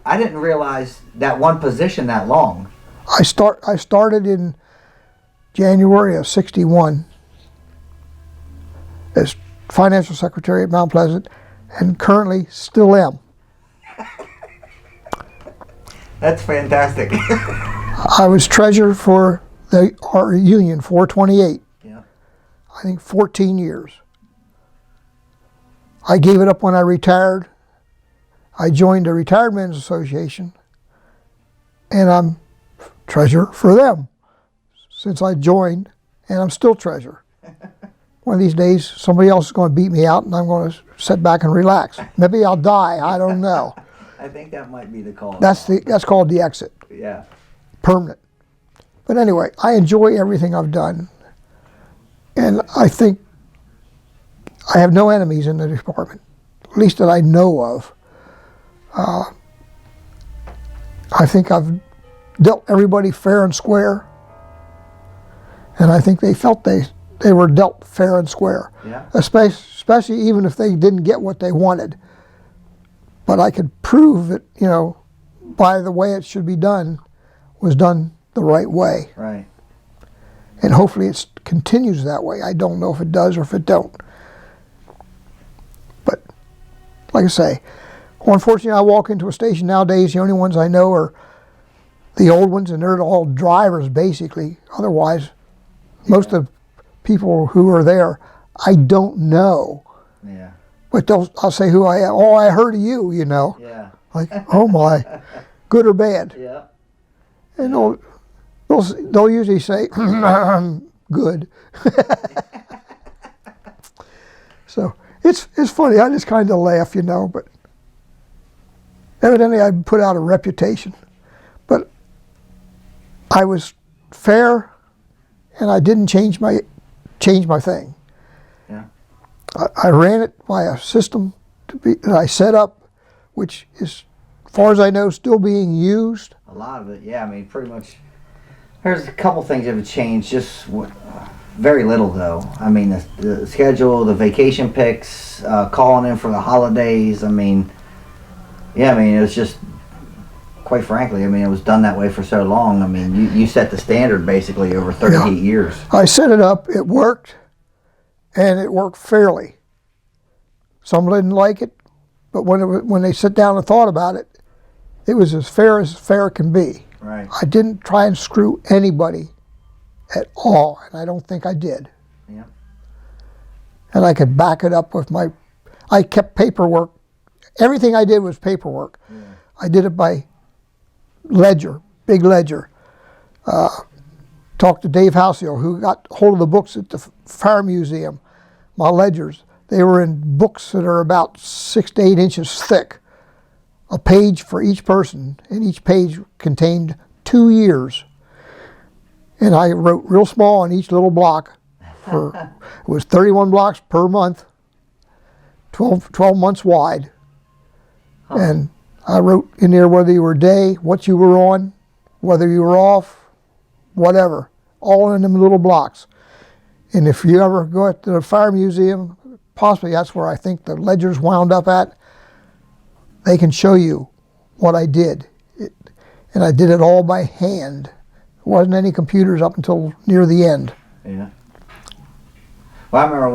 I didn't realize that one position that long. I started in January of '61 as financial secretary at Mount Pleasant, and currently still am. That's fantastic. I was treasurer for our union, 428. Yeah. I think 14 years. I gave it up when I retired. I joined the Retired Men's Association, and I'm treasurer for them since I joined, and I'm still treasurer. One of these days, somebody else is going to beat me out, and I'm going to sit back and relax. Maybe I'll die. I don't know. I think that might be the call. That's called the exit. Yeah. Permanent. But anyway, I enjoy everything I've done, and I think I have no enemies in the department, at least that I know of. I think I've dealt everybody fair and square, and I think they felt they were dealt fair and square. Yeah. Especially even if they didn't get what they wanted. But I could prove that, by the way it should be done, was done the right way. Right. And hopefully it continues that way. I don't know if it does or if it don't. But like I say, unfortunately I walk into a station nowadays, the only ones I know are the old ones, and they're all drivers basically. Otherwise, most of the people who are there, I don't know. Yeah. But I'll say who I am. Oh, I heard of you, Yeah. Like, oh my, good or bad. Yeah. And they'll usually say, good. So it's funny. I just kind of laugh, but evidently I put out a reputation. But I was fair, and I didn't change my thing. Yeah. I ran it by a system that I set up, which is, as far as I know, still being used. A lot of it, yeah. I mean, pretty much. There's a couple things that have changed, just very little though. I mean, the schedule, the vacation picks, calling in for the holidays. I mean, it was just, quite frankly, it was done that way for so long. I mean, you set the standard basically over 38 years. I set it up, it worked, and it worked fairly. Some didn't like it, but when they sit down and thought about it, it was as fair can be. Right. I didn't try and screw anybody at all, and I don't think I did. Yeah. And I could back it up with I kept paperwork. Everything I did was paperwork. Yeah. I did it by ledger, big ledger. Talked to Dave Halcyon, who got hold of the books at the Fire Museum, my ledgers. They were in books that are about 6 to 8 inches thick, a page for each person, and each page contained 2 years. And I wrote real small on each little block. It was 31 blocks per month, 12 months wide. Huh. And I wrote in there whether you were day, what you were on, whether you were off, whatever, all in them little blocks. And if you ever go to the Fire Museum, possibly that's where I think the ledgers wound up at, they can show you what I did. And I did it all by hand. There wasn't any computers up until near the end. Yeah. Well, I remember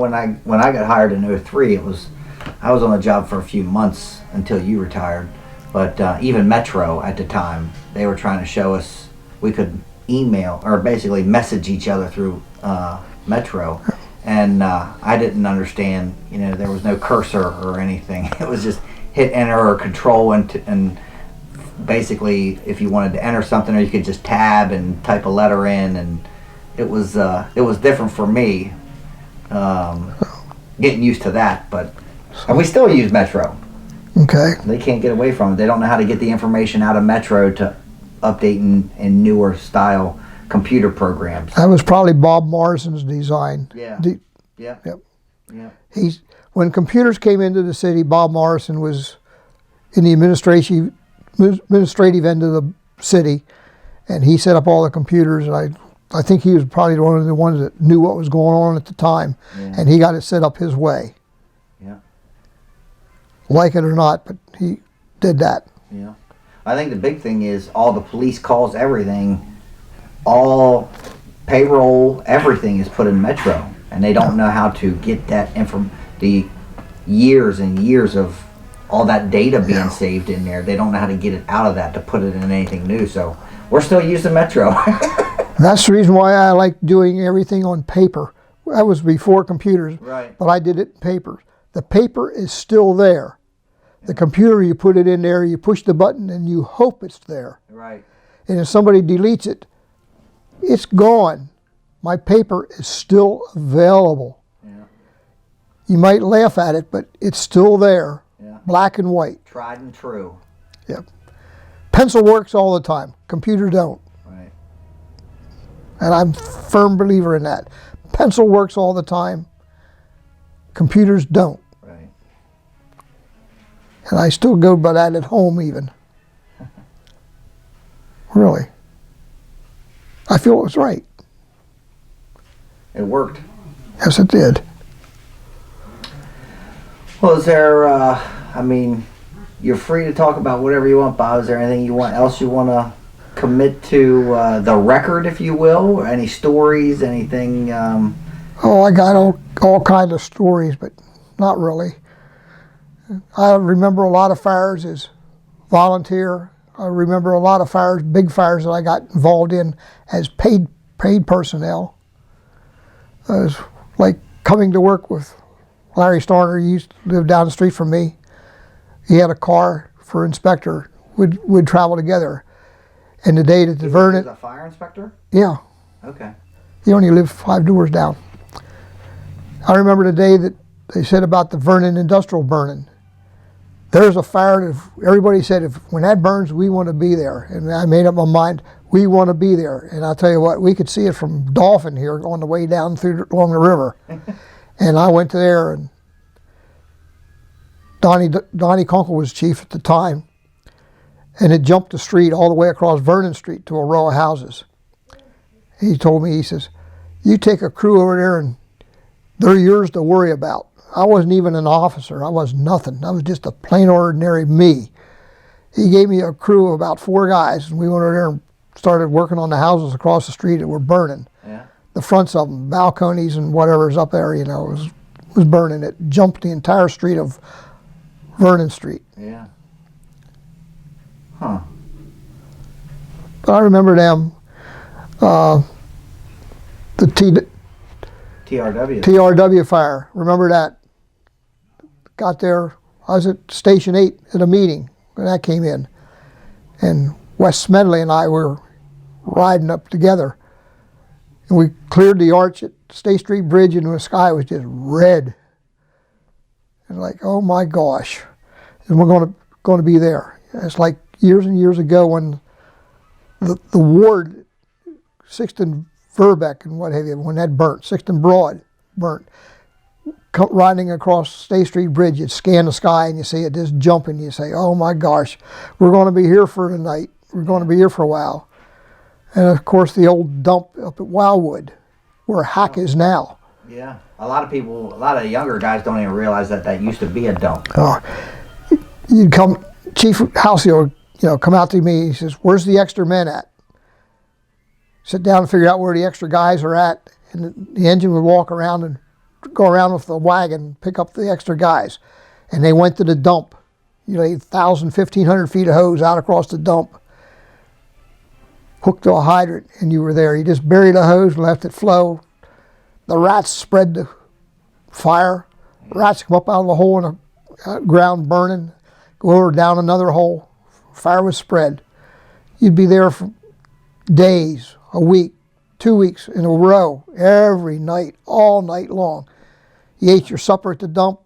when I got hired in 03, I was on the job for a few months until you retired. But even Metro at the time, they were trying to show us we could email or basically message each other through Metro. And I didn't understand, there was no cursor or anything. It was just hit enter or control and basically if you wanted to enter something, or you could just tab and type a letter in, and it was different for me getting used to that. But and we still use Metro. Okay. They can't get away from it. They don't know how to get the information out of Metro to update in newer style computer programs. That was probably Bob Morrison's design. Yeah. Yep. Yeah. When computers came into the city, Bob Morrison was in the administrative end of the city, and he set up all the computers. And I think he was probably one of the ones that knew what was going on at the time, and he got it set up his way. Yeah. Like it or not, but he did that. Yeah. I think the big thing is all the police calls, everything, all payroll, everything is put in Metro, and they don't know how to get that the years and years of all that data being saved in there. They don't know how to get it out of that to put it in anything new. So we're still using Metro. That's the reason why I like doing everything on paper. That was before computers, right? But I did it in paper. The paper is still there. The computer, you put it in there, you push the button, and you hope it's there. Right. And if somebody deletes it, it's gone. My paper is still available. Yeah. You might laugh at it, but it's still there, Yeah. black and white. Tried and true. Yep. Pencil works all the time. Computer don't. Right. And I'm a firm believer in that. Pencil works all the time. Computers don't. Right. And I still go by that at home even. Really. I feel it was right. It worked. Yes, it did. Well, is there, I mean, you're free to talk about whatever you want, Bob. Is there anything else you want to commit to the record, if you will? Or any stories, anything? Oh, I got all kinds of stories, but not really. I remember a lot of fires as volunteer. I remember a lot of fires, big fires that I got involved in as paid personnel. It was like coming to work with Larry Starner. He used to live down the street from me. He had a car for inspector. We'd travel together. And the day that the Vernon... He was a fire inspector? Yeah. Okay. He only lived 5 doors down. I remember the day that they said about the Vernon Industrial burning. There's a fire that everybody said, when that burns, we want to be there. And I made up my mind, we want to be there. And I'll tell you what, we could see it from Dolphin here on the way down along the river. And I went there, and Donnie Kunkel was chief at the time. And it jumped the street all the way across Vernon Street to a row of houses. He told me, he says, you take a crew over there and they're yours to worry about. I wasn't even an officer. I was nothing. I was just a plain ordinary me. He gave me a crew of about 4 guys, and we went over there and started working on the houses across the street that were burning. Yeah. The fronts of them, balconies and whatever's up there, you know, was burning. It jumped the entire street of Vernon Street. Yeah. Huh. But I remember them, the TRW. TRW fire. Remember that? Got there. I was at Station 8 at a meeting when that came in. And Wes Smedley and I were riding up together. And we cleared the arch at State Street Bridge, and the sky was just red. And like, oh my gosh. And we're going to be there. It's like years and years ago when the ward, 6th and Verbeck and what have you, when that burnt, 6th and Broad burnt. Riding across State Street Bridge, you'd scan the sky and you see it just jumping. You say, oh my gosh, we're going to be here for the night. We're going to be here for a while. And of course the old dump up at Wildwood, where Hack is now. Yeah. A lot of younger guys don't even realize that used to be a dump. You'd come, Chief Halcyon, come out to me, he says, where's the extra men at? Sit down and figure out where the extra guys are at, and the engine would walk around and go around with the wagon, pick up the extra guys. And they went to the dump. 1,000, 1,500 feet of hose out across the dump, hooked to a hydrant, and you were there. You just buried a hose and left it flow. The rats spread the fire. Rats come up out of the hole in the ground burning, go over down another hole. Fire was spread. You'd be there for days, a week, 2 weeks in a row, every night, all night long. You ate your supper at the dump,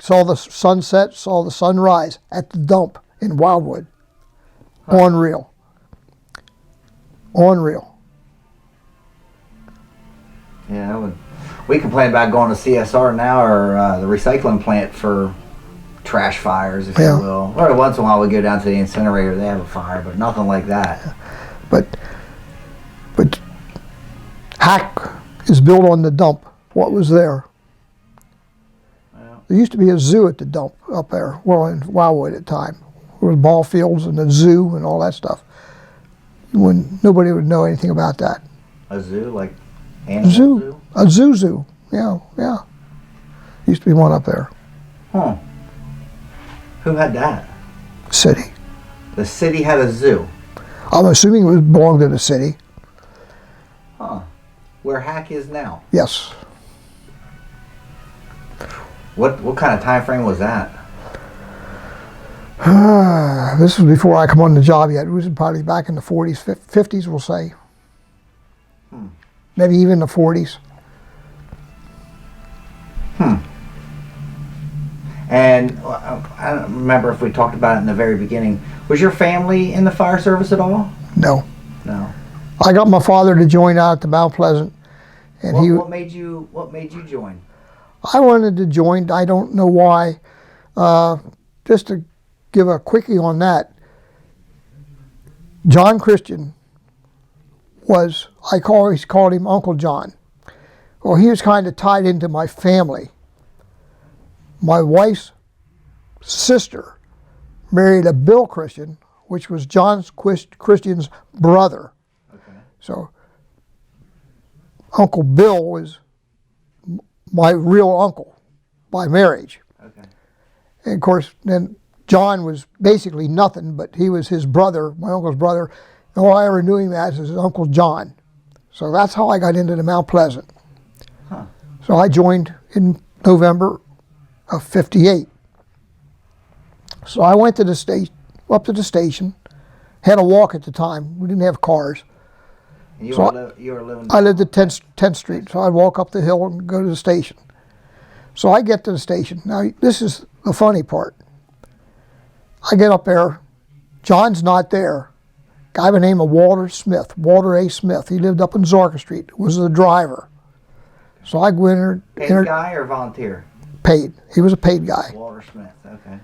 saw the sunset, saw the sunrise at the dump in Wildwood. Unreal. Unreal. Yeah, we complain about going to CSR now, or the recycling plant, for trash fires, if you will. Or once in a while we go down to the incinerator, they have a fire, but nothing like that. But Hack is built on the dump. What was there? Well, There used to be a zoo at the dump up there, well, in Wildwood at the time. There was ball fields and a zoo and all that stuff. When nobody would know anything about that. a zoo, like animal zoo? A zoo. Yeah. Used to be one up there. Huh. Who had that? City. The city had a zoo. I'm assuming it belonged to the city. Huh. Where Hack is now. Yes. What kind of time frame was that? This was before I come on the job yet. It was probably back in the 40s, 50s, we'll say. maybe even the 40s. And I don't remember if we talked about it in the very beginning. Was your family in the fire service at all? No. No. I got my father to join out to Mount Pleasant. And what made you join? I wanted to join. I don't know why. Just to give a quickie on that, John Christian was, I always called him Uncle John. Well, he was kind of tied into my family. My wife's sister married a Bill Christian, which was John Christian's brother. Okay. So Uncle Bill was my real uncle by marriage. Okay. And of course, then John was basically nothing, but he was his brother, my uncle's brother. And all I ever knew him as is Uncle John. So that's how I got into the Mount Pleasant. Huh. So I joined in November of '58. So I went to the station, up to the station, had a walk at the time. We didn't have cars. And you were living. I lived at 10th Street, so I'd walk up the hill and go to the station. So I get to the station. Now, this is the funny part. I get up there. John's not there. Guy by the name of Walter A. Smith. He lived up in Zorka Street. Was the driver. So I go in there. Paid guy or volunteer? Paid. He was a paid guy. Walter Smith. Okay.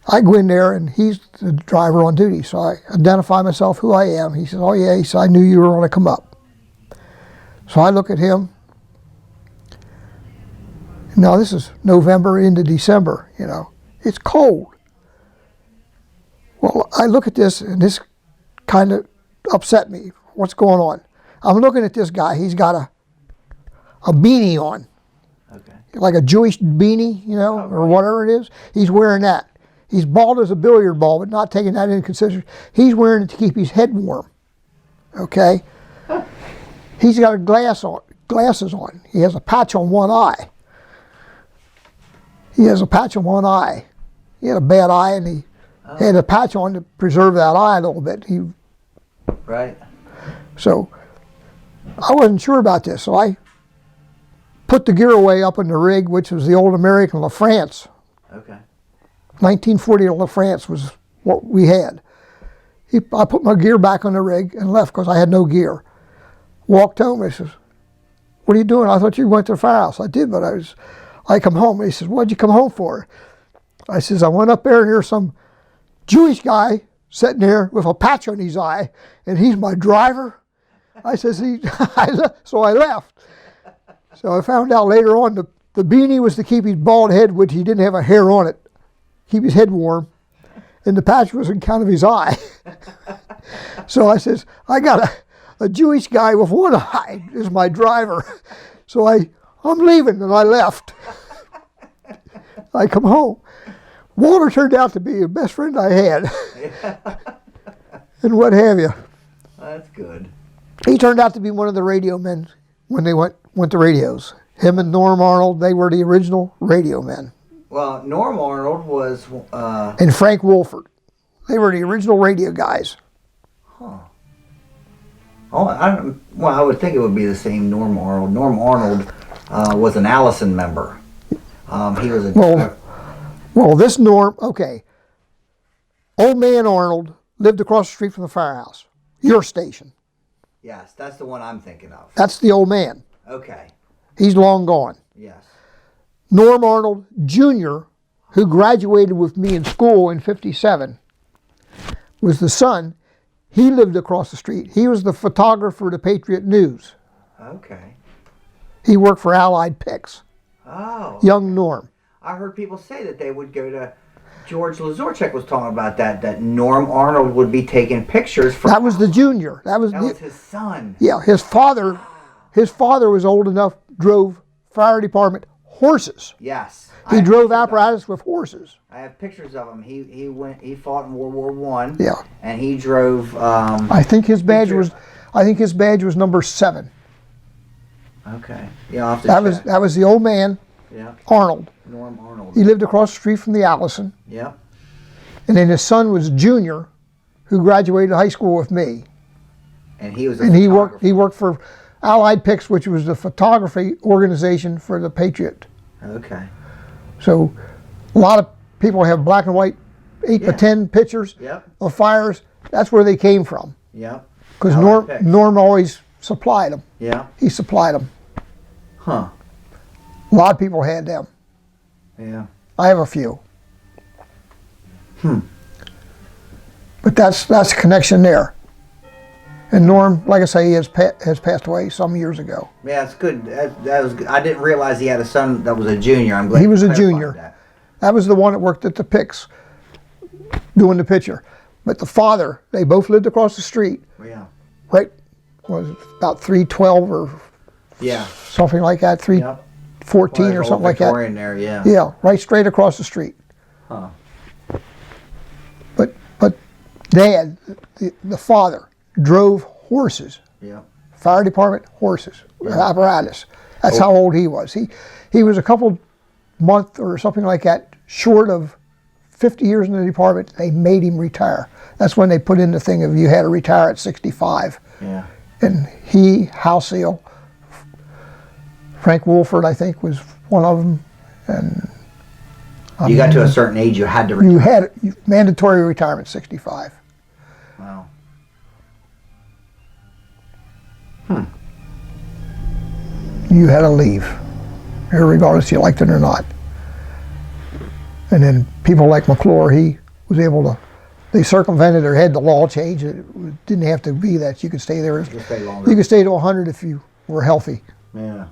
I go in there, and he's the driver on duty. So I identify myself, who I am. He says, oh, yeah. He said, I knew you were going to come up. So I look at him. Now, this is November into December, you know. It's cold. Well, I look at this, and this kind of upset me. What's going on? I'm looking at this guy. He's got a beanie on. Okay. Like a Jewish beanie, you know, or whatever it is. He's wearing that. He's bald as a billiard ball, but not taking that into consideration. He's wearing it to keep his head warm. Okay? He's got glasses on. He has a patch on one eye. He had a bad eye, and he had a patch on to preserve that eye a little bit. Right. So I wasn't sure about this, so I put the gear away up in the rig, which was the old American LaFrance. Okay. 1940 LaFrance was what we had. I put my gear back on the rig and left because I had no gear. Walked home. He says, "What are you doing? I thought you went to the firehouse." I did, but I come home. He says, "What'd you come home for?" I says, "I went up there and here's some Jewish guy sitting there with a patch on his eye, and he's my driver." I says, so I left. So I found out later on the beanie was to keep his bald head, which he didn't have a hair on it, keep his head warm, and the patch was in kind of his eye. So I says, I got a Jewish guy with one eye is my driver. So I'm leaving, and I left. I come home. Walter turned out to be the best friend I had. And what have you. That's good. He turned out to be one of the radio men when they went to radios. Him and Norm Arnold, they were the original radio men. Well, Norm Arnold was... And Frank Wolford. They were the original radio guys. Huh. Oh, I would think it would be the same Norm Arnold. Norm Arnold was an Allison member. He was a... Well, this Norm, okay. Old man Arnold lived across the street from the firehouse. Your station. Yes, that's the one I'm thinking of. That's the old man. Okay. He's long gone. Yes. Norm Arnold Jr., who graduated with me in school in '57, was the son. He lived across the street. He was the photographer of the Patriot News. Okay. He worked for Allied Pics. Oh. Young Norm. I heard people say that they would go to... George Lazorchek was talking about that Norm Arnold would be taking pictures from... That was the junior. That was his son. Yeah, his father was old enough, drove fire department horses. Yes. He drove apparatus with horses. I have pictures of him. He fought in World War I. Yeah. And he drove... I think his badge was number 7. Okay. Yeah, I'll have to check. That was the old man, Yeah. Arnold. Norm Arnold. He lived across the street from the Allison. Yeah. And then his son was Junior, who graduated high school with me. And he was And he worked for Allied Picks, which was the photography organization for the Patriot. Okay. So a lot of people have black and white 8x10 pictures Yep. of fires. That's where they came from. Yep. Because Allied Picks. Norm always supplied them. Yeah. He supplied them. Huh. A lot of people had them. Yeah. I have a few. But that's a connection there. And Norm, like I say, has passed away some years ago. Yeah, it's good. That was good. I didn't realize he had a son that was a junior. I'm glad He was you a clarified junior. that. That was the one that worked at the Picks, doing the picture. But the father, they both lived across the street. Yeah. Right, was it about 312 or Yeah. something like that, Yep. 314 or Old something like that. Victorian there, yeah. Yeah, right straight across the street. Huh. But Dad, the father, drove horses. Yeah. Fire department, horses, apparatus. That's how old he was. He was a couple month or something like that short of 50 years in the department. They made him retire. That's when they put in the thing of you had to retire at 65. Yeah. And he, Halsey, Frank Wolford, I think, was one of them. And You got to a certain age, you had to retire. you had mandatory retirement, 65. Wow. You had to leave, regardless if you liked it or not. And then people like McClure, he was able to, they circumvented or had the law change. It didn't have to be that you could stay there. Just stay longer. You could stay to 100 if you were healthy. Yeah.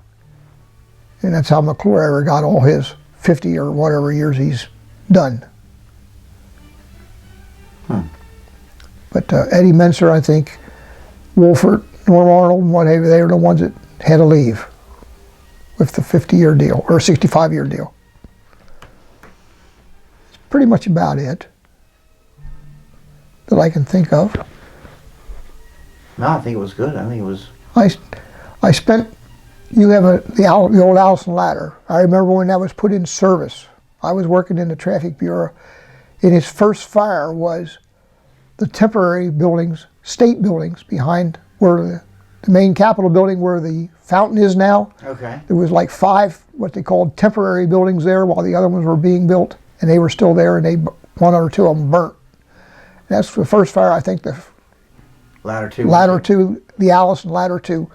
And that's how McClure ever got all his 50 or whatever years he's done. But Eddie Menser, I think, Wolfert, Norm Arnold, and whatever, they were the ones that had to leave with the 50-year deal or 65-year deal. It's pretty much about it that I can think of. No, I think it was good. I think it was. I spent. You have the old Allison ladder. I remember when that was put in service. I was working in the traffic bureau, and his first fire was the temporary buildings, state buildings behind where the main Capitol building where the fountain is now. Okay. There was like 5 what they called temporary buildings there while the other ones were being built, and they were still there, and one or two of them burnt. That's the first fire I think the Ladder 2. ladder 2, the Allison ladder 2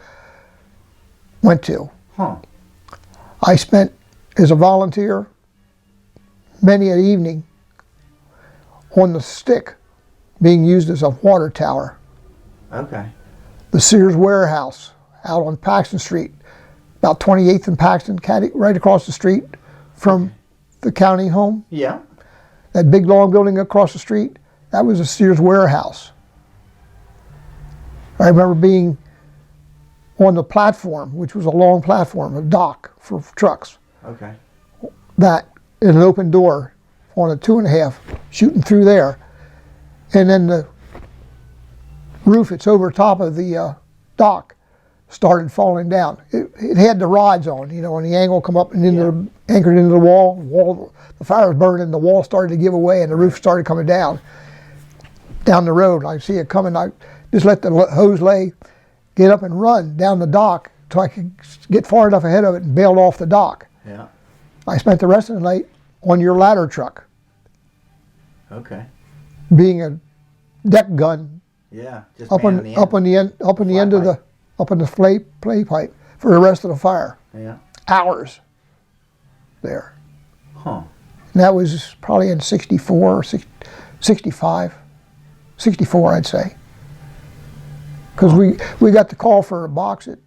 went to. Huh. I spent as a volunteer many an evening on the stick being used as a water tower. Okay. The Sears warehouse out on Paxton Street, about 28th and Paxton, right across the street from the county home. Yeah. That big long building across the street, that was a Sears warehouse. I remember being on the platform, which was a long platform, a dock for trucks. Okay. That in an open door on a 2.5, shooting through there, and then the roof that's over top of the dock started falling down. It had the rods on, you know, and the angle come up and anchored into the wall. The fire was burning, the wall started to give away, and the roof started coming down the road. I see it coming. I just let the hose lay, get up and run down the dock till I could get far enough ahead of it and bailed off the dock. Yeah. I spent the rest of the night on your ladder truck, Okay. being a deck gun Yeah. Just up on the end of the play pipe for the rest of the fire. Yeah. Hours there. Huh. And that was probably in 64 or 65. 64, I'd say. Because we got the call for a box at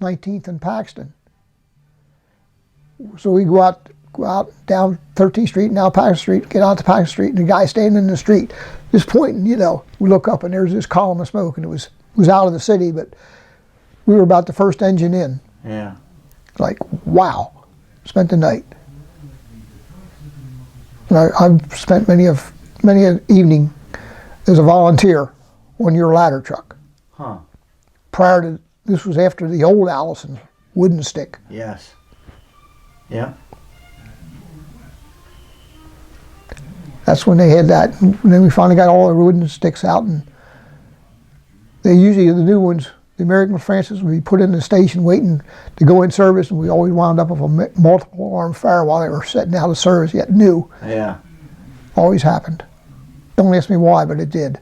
19th and Paxton. So we go out down 13th Street, now Paxton Street, get out to Paxton Street, and the guy standing in the street just pointing, you know. We look up and there's this column of smoke, and it was out of the city, but we were about the first engine in. Yeah. Like, wow. Spent the night. And I've spent many an evening as a volunteer on your ladder truck. Huh. Prior to, this was after the old Allison wooden stick. Yes. Yeah. That's when they had that. And then we finally got all the wooden sticks out, and they usually, the new ones, the American Francis would be put in the station waiting to go in service, and we always wound up with a multiple alarm fire while they were setting out of service, yet new. Yeah. Always happened. Don't ask me why, but it did.